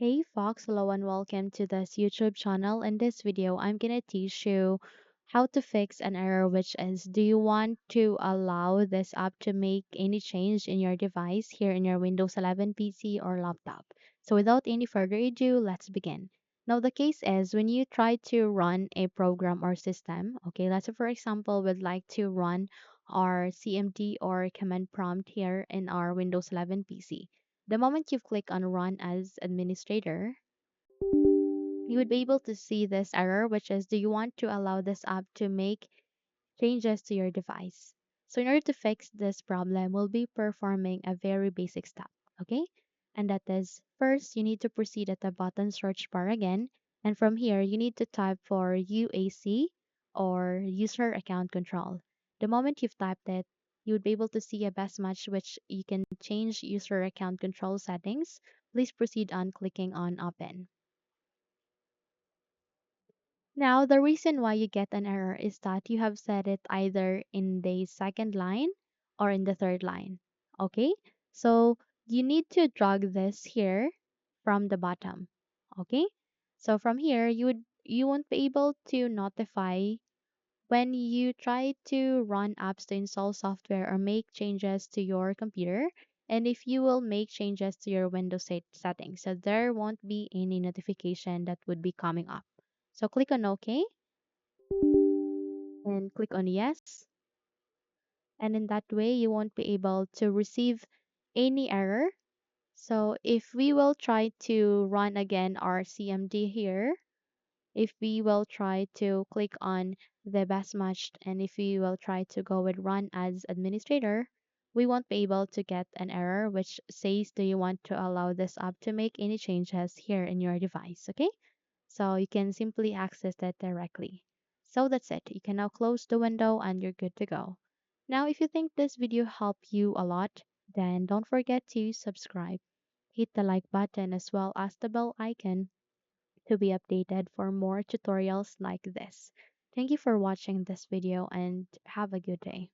Hey Fox, hello and welcome to this YouTube channel. In this video, I'm gonna teach you how to fix an error, which is, do you want to allow this app to make any change in your device here in your Windows 11 PC or laptop? So without any further ado, let's begin. Now the case is when you try to run a program or system, okay, let's say for example, we'd like to run our CMD or command prompt here in our Windows 11 PC. The moment you click on Run as Administrator, you would be able to see this error, which is, do you want to allow this app to make changes to your device? So in order to fix this problem, we'll be performing a very basic step, okay? And that is, first, you need to proceed at the button search bar again. And from here, you need to type for UAC or User Account Control. The moment you've typed it, you would be able to see a best match which you can change user account control settings. Please proceed on clicking on Open. Now, the reason why you get an error is that you have set it either in the second line or in the third line. Okay? So you need to drag this here from the bottom. Okay? So from here, you won't be able to notify when you try to run apps to install software or make changes to your computer, and if you will make changes to your Windows settings, so there won't be any notification that would be coming up. So click on OK and click on Yes, and in that way you won't be able to receive any error. So if we will try to run again our CMD here, if we will try to click on the best matched and if we will try to go with run as administrator, we won't be able to get an error which says, do you want to allow this app to make any changes here in your device? Okay, so you can simply access that directly. So that's it. You can now close the window and you're good to go. Now, if you think this video helped you a lot, then don't forget to subscribe. Hit the like button as well as the bell icon to be updated for more tutorials like this. Thank you for watching this video and have a good day.